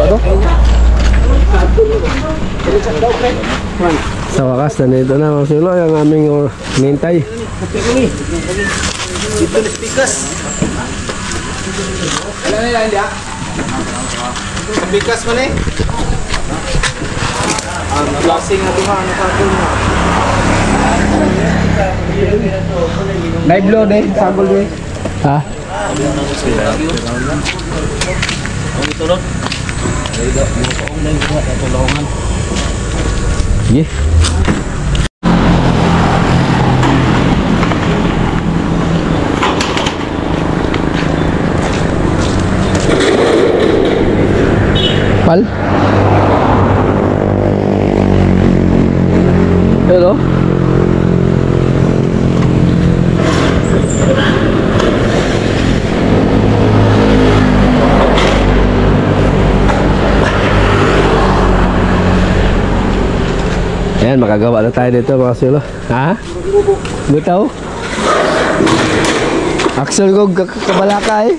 to. Sa wakas, nandito na mga sulo yung aming mintay. Dito na spikas. Alam nila hindi ah? Spikas mo na eh. Ang klaseng na diba, ano ka na? Live load eh, sabol eh. Ha? Sige. Pal? Hello? Ayan, makagawa na tayo dito mga sulo. Ha? Bitaw? Axel ko kabalaka eh.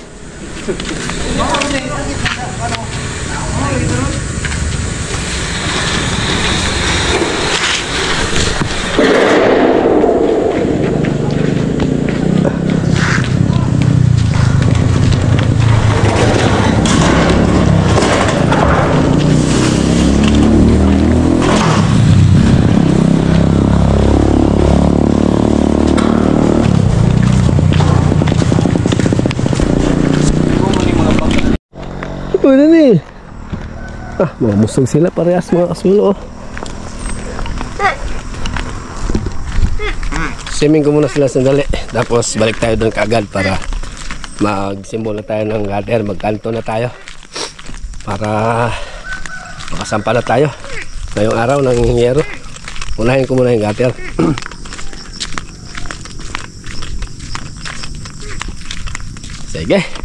Ano ni? Ah, mamusog sila parehas mga kasulo. Swimming ko muna sila sandali. Tapos balik tayo doon kaagad para magsimbol na tayo ng gutter. Magkanto na tayo para makasampa na tayo ngayong araw ng hiyero. Unahin ko muna yung gutter. Sige.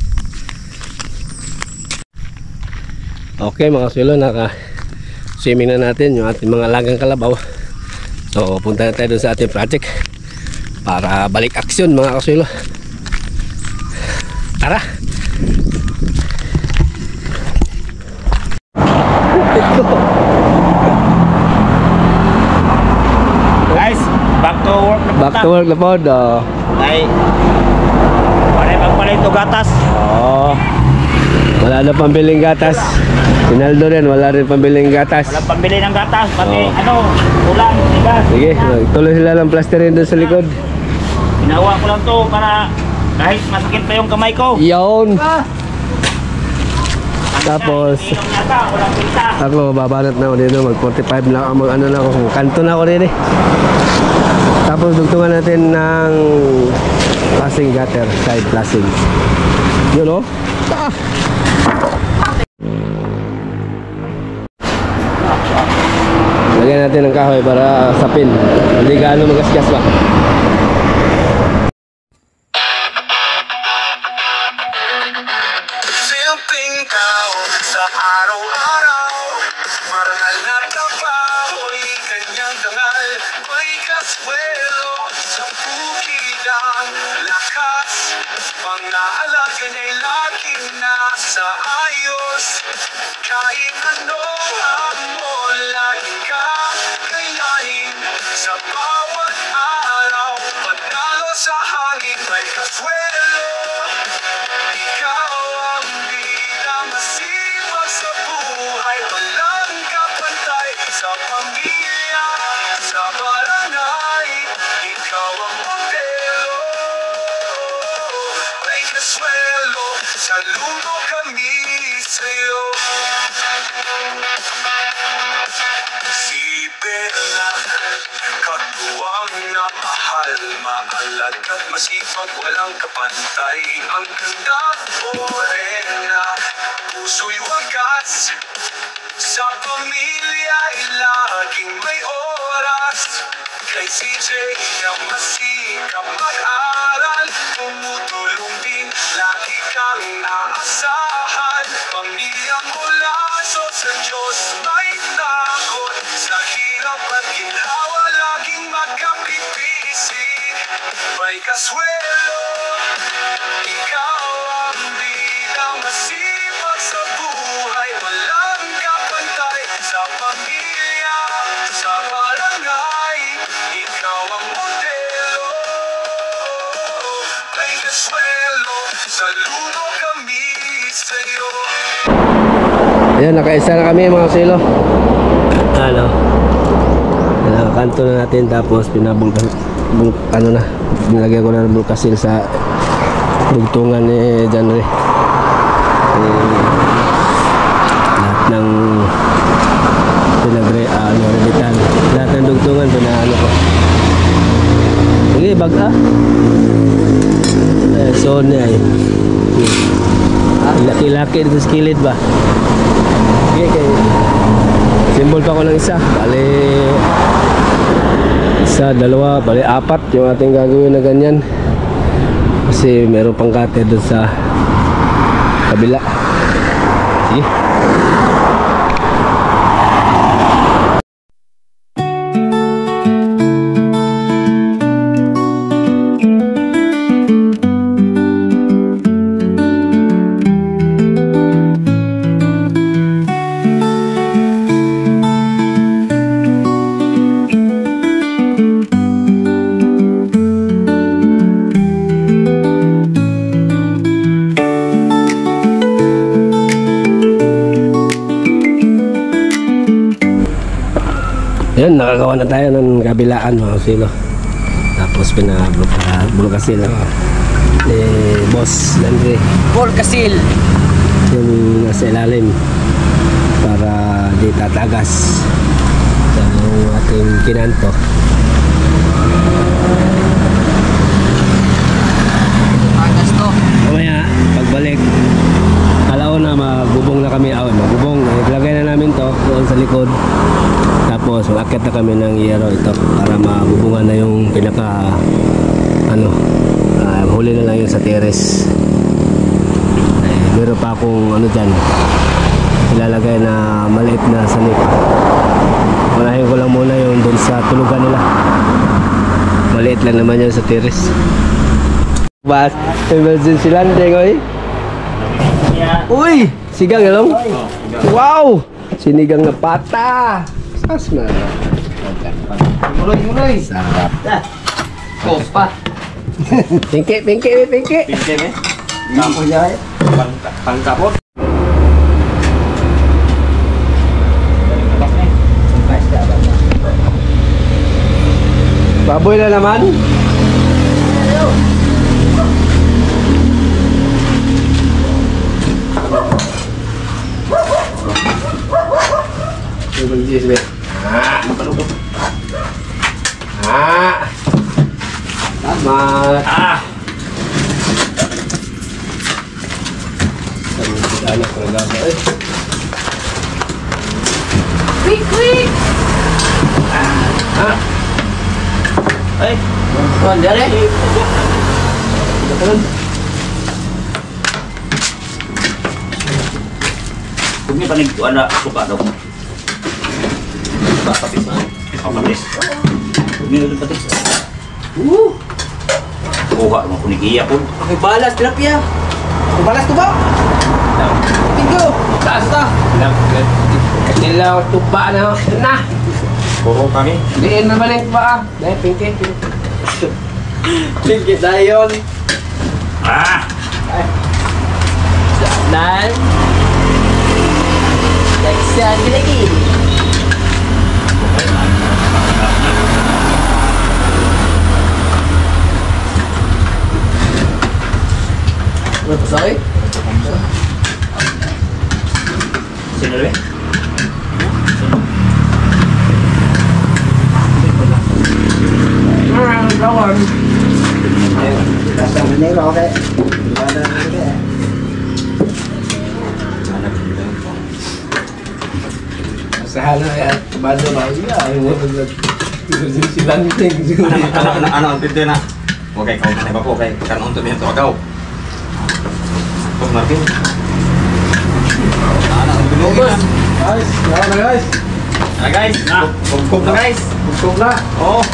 Okay mga kasulo, naka-swimming na natin yung ating mga lagang kalabaw. So punta na tayo dun sa ating project para balik aksyon mga kasulo. Tara! Guys, back to work na po. Back to work na po. Ay, pare ito gatas. Oo. Wala na pambiling gatas. Sinaldo rin, wala rin pambiling gatas. Wala pambili ng gatas, pati ulan, tigas. Sige, tuloy sila ng plasterin doon sa likod. Ginawa ko lang to para kahit masakit pa yung kamay ko. Yun. Tapos Walang pinta. ako babanat na ako dito, mag 45 na ako, mag ano na ako, kanto na ako rin eh. Tapos dugtungan natin ng flashing gutter, side flashing. Yun o. Lagyan natin ng kahoy para sapin. Hindi gaano magasgas ba. Simpleng tao sa araw-araw, marangal na trabaho'y kanyang dangal. May kaswelo sa bukidang lakas, pang-aalaga niya'y laging nasa ayos. Kahit ano hamon, laging kakayanin sa bawat araw. Panalo sa hangin, may kaswelo. Ikaw ang bidang masipag sa buhay, walang kapantay sa pamilya, sa barangay. Ikaw ang modelo. May kaswelo, saludo kami sa'yo. Si Bella, katuwang na mahal, maalad at masipag, walang kapantay. Ang ganda, morena, puso'y wagas. Sa pamilya ay laging may oras. Kay CJ na masikap mag-aral, tumutulong din, lagi kang aasahan. Pamilya mula sa Diyos may takot, sa hirap at ginhawa laging magkapipisik. May kaswelo, ikaw ang bidang masipag sa buhay, walang Ayan, nakaisa na kami mga silo. Ano? Kanto na natin tapos pinabulkan ano na, nilagay ko na ng bulkasil sa dugtungan ni Janre. Lahat ng rebitan, lahat ng dugtungan pinaano ko. Sige, baga. So niya eh. Laki-laki dito sa kilid ba? Sige, kay simbol pa ko ng isa. Bali isa, dalawa, bali apat yung ating gagawin na ganyan. Kasi meron pang kate doon sa kabila. Sige. Yun, nakagawa na tayo ng kabilaan mga silo. Tapos pinabulkasil ni Boss Andre. Bulkasil. Yung nasa ilalim para di tatagas sa ating kinanto. Tagas to. Mamaya, pagbalik, alaw na magbubong na kami. Magbubong, ilagay na namin to doon sa likod. Tapos makakit na kami ng yero ito para mabubungan na yung pinaka huli na lang yun sa terrace. Meron pa akong dyan ilalagay na maliit na sanipa. Unahin ko lang muna yung dun sa tulugan nila. Maliit lang naman yun sa terrace. Bas, emergency landing oy. Uy! Sigang ilong? Wow! Sinigang na pata! Sas na. Muloy. Sarap. Kopa. Pinky. Pinke me. Kapo niya eh. Pangkapot. Baboy na naman. Tama. Quick. Ay, Dali. kung may panig wala suka daw. Bakapis na. Kapapis. Kung may ulit patis. Kuha naman kung nigiya po. Okay, balas. Tilapia. Balas to ba? Pingo. Taas to. Nilaw tuba na. Puro kami. Diin na balik pa. Dahil pinky. Pingi dayon. Dan. Seksian lagi. Berapa sorry? Sino rin? Kawan. Kasama nila okay. Sahala ya, bado ba iya, si lanting. Ano ang pinte na? Okay, kau na ba po kay kanon to niya to agaw. Pag Martin. Ano ang binugas? Guys, guys. Guys, kup na guys. Gusto na. Oh.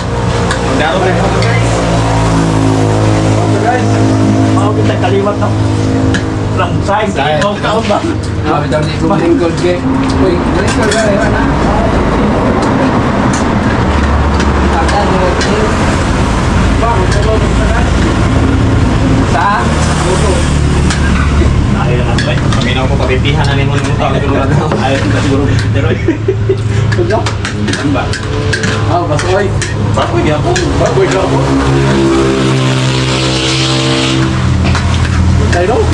Daro na guys. Guys. Kita kalimat na. From size, ikaw kaon ba? Bitaw ni ko lingkod ke. Uy, dali ko gani ana. Ada ni. Bang, tolong sa. Sa. Ayaw na ito eh. Paminaw ko, papipihan na mo ng tao. Ayaw na siguro. Pero Tudlo. ano ba? Basoy. Bakoy di ako. Bagoy ka ako. Tayo no?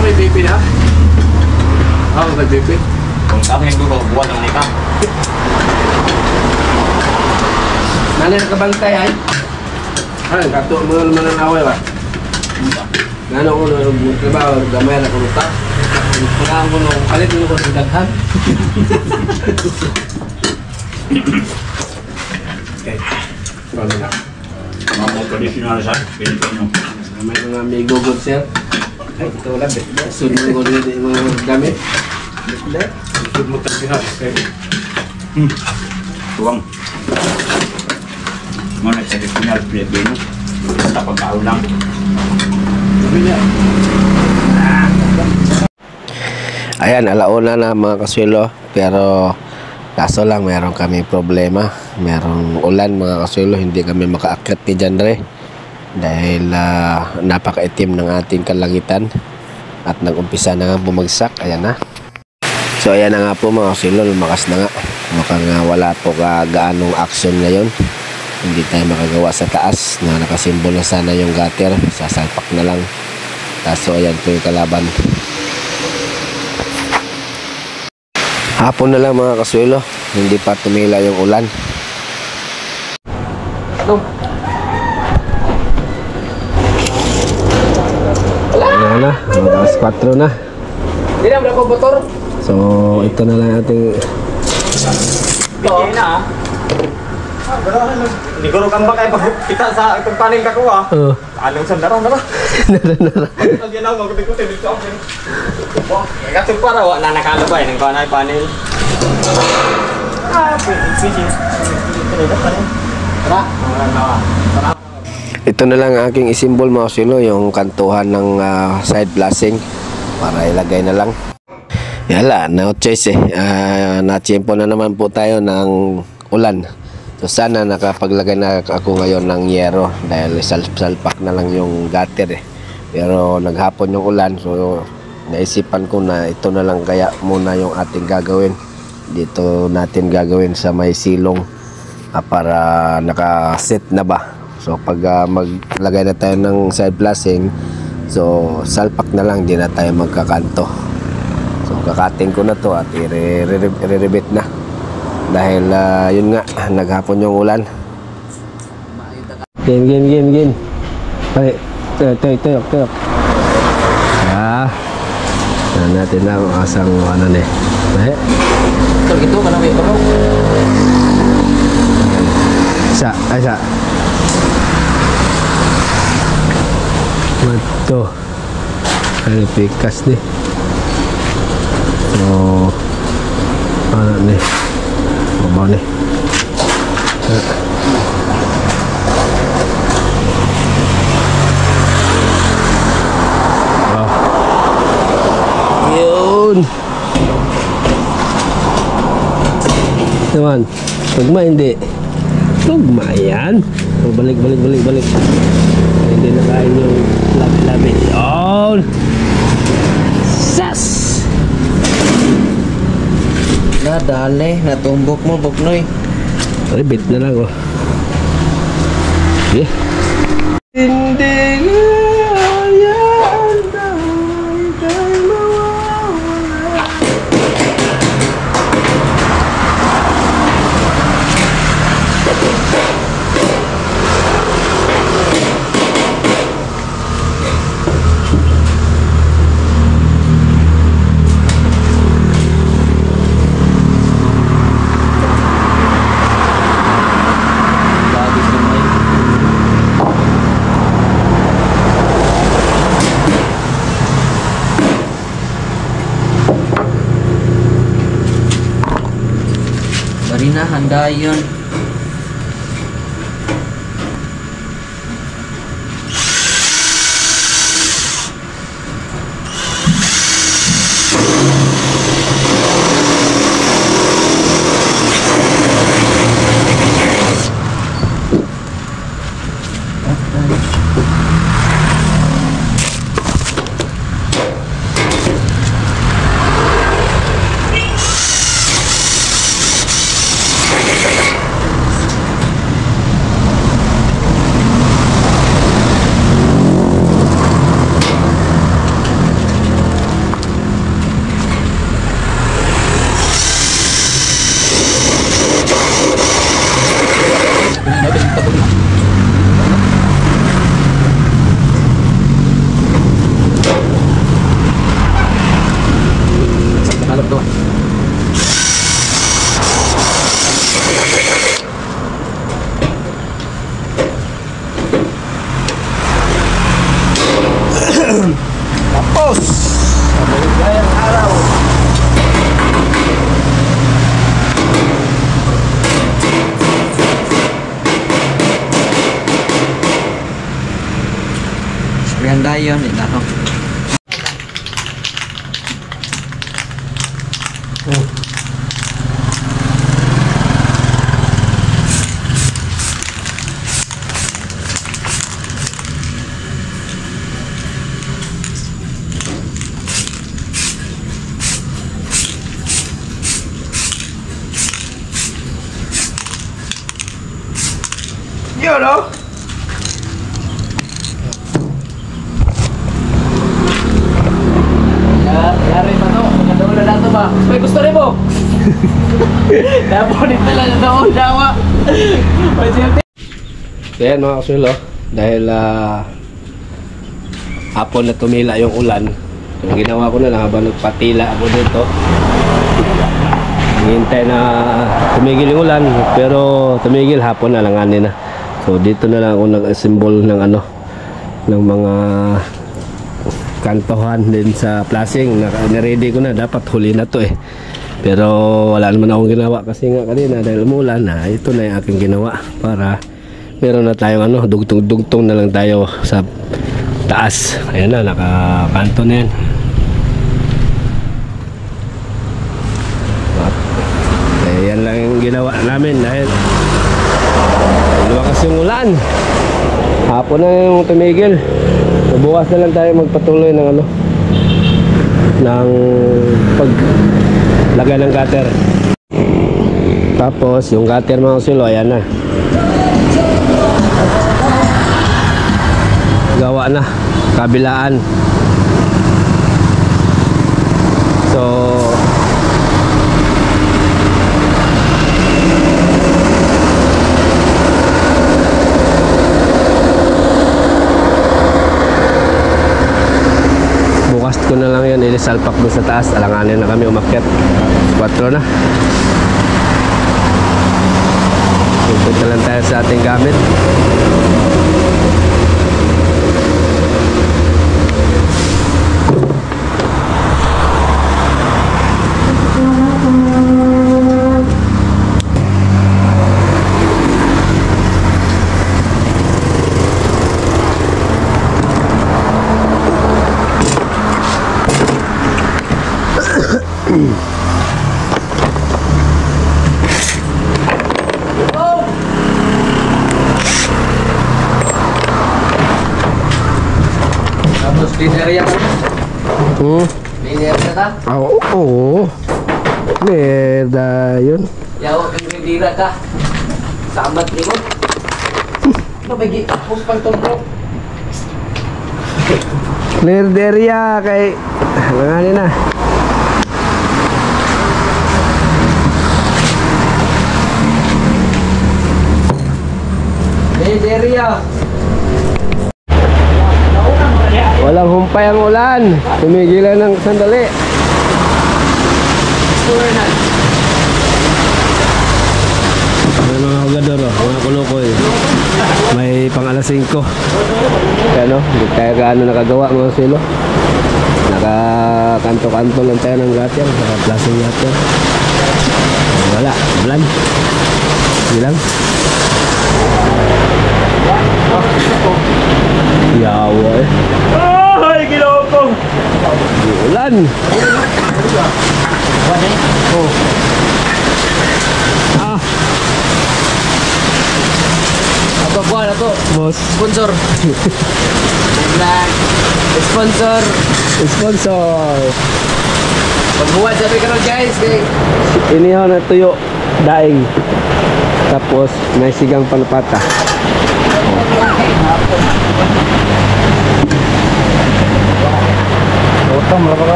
May BP na? May BP. Kung sa akin ko, buwan naman ikaw. Nani nakabantay ay? Ay, kato mo naman ang away ba? Nano ko nung trabaho, gamay na kuluta. Kailangan ko nung palit mo ko sa daghan. Okay. Paano na? Mga traditional sa Pilipino. May mga amigo good sir. Ay, ito wala. Sunod ko rin yung mga gamit. Ikot mo tayo ha. Okay. Tuwang. Mga traditional Pilipino. Basta pagkaon lang. Ayan, alauna na mga kaswelo. Pero kaso lang meron kami problema. Merong ulan mga kaswelo. Hindi kami makaakyat ni Janre. Dahil napakaitim ng ating kalangitan. At nag-umpisa na nga bumagsak. Ayan na. So ayan na nga po mga kaswelo. Lumakas na nga. Mukhang wala po gaanong action ngayon. Hindi tayo makagawa sa taas na nakasimbol na sana yung gutter. Sasalpak na lang. Kaso ayan po yung kalaban. Hapon na lang mga kaswelo. Hindi pa tumila yung ulan. Wala na. Alas 4 na. Hindi na, wala ko motor. So ito na lang ating Bigyan na ah. Hindi ko kang bakay pag kita sa pagpaning ka ko ah. Anong sandaran na ba? Lagyan ako, magkabikutin dito ako. Wah, kasi para wala na nakalabay ng kanay panel. Pwede. ito na lang ang aking isimbol mga kaswelo, yung kantuhan ng side blasting para ilagay na lang. Yala, no choice eh. Na-tiyempo na naman po tayo ng ulan. So sana nakapaglagay na ako ngayon ng yero dahil salpak na lang yung gutter eh. Pero naghapon yung ulan, so naisipan ko na ito na lang kaya muna yung ating gagawin. Dito natin gagawin sa may silong para nakaset na ba. So pag maglagay na tayo ng side blasting, so salpak na lang, di na tayo magkakanto. So kakating ko na to at i-rebit na. Dahil yun nga, naghapon yung ulan. Game. Ay, tuyok. Natin lang asang ano ne. Ay. Ito, ito, kanang may ito. Isa. Mato. Ano pikas ni. So, ano ni. Bawa ni. Yun. Naman. Tugma hindi. Tugma yan. So, balik. Hindi na kain yung labi-labi. Yun. Sas. Nadali, natumbok mo, Buknoy. Rebit na lang oh. Okay. Hindi Marina, handa yun. kayo ni na. Yo, no? Yari pa to, magkadula na to ba? May gusto rin mo? Napunit na lang na ako, dawa. So yan mga kasulo, dahil hapon na tumila yung ulan, yung ginawa ko na lang habang nagpatila ako dito, hintay na tumigil yung ulan, pero tumigil hapon na langanin na. So dito na lang ako nag-assemble ng ano, ng mga kantohan din sa plasing. Niready ko na, dapat huli na to eh, pero wala naman akong ginawa kasi nga kanina dahil umulan na. Ito na yung aking ginawa para meron na tayong ano, dugtong na lang tayo sa taas. Ayan na, nakakanto na yan. At yan lang yung ginawa namin dahil lumakas yung ulan. Hapon na yung tumigil. So, bukas na lang tayo magpatuloy ng ano, ng paglagay ng cutter. Tapos yung cutter mga kasulo, ayan na, gawa na, kabilaan. So bukas ko na lang yun ilisalpak doon sa taas. Alanganin na kami umakyat. 4 na. Punta lang tayo sa ating gamit. Tapos dineriya ka. Dineriya ka? Oo. Merda yun. Yaw, ang dira ka. Samat ni mo. Mabagi, tapos pang tungkol. Lerderia kay langanin na. Dineriya. Walang humpay ang ulan. Tumigilan ng sandali. Mga hugador, mga kulukoy. May pang alas 5. Ano, hindi tayo gaano nakagawa mga silo. Nakakanto-kanto lang tayo ng gater, naka-plasing gater. Wala, ulan. Hindi lang. Yawa eh. Ay, ginawa ko! Ulan. Oh. Ah, Ato buwan, ato. boss. Sponsor. Sponsor. Sponsor. Pagbuwan sabi ka nun guys. Inihaw na tuyo, daing. Tapos may sigang palapata.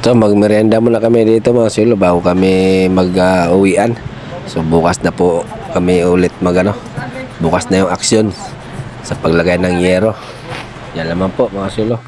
So magmerienda muna kami dito mga silo bago kami mag-uwian. So bukas na po kami ulit bukas na yung aksyon sa paglagay ng yero. Yan naman po mga silo.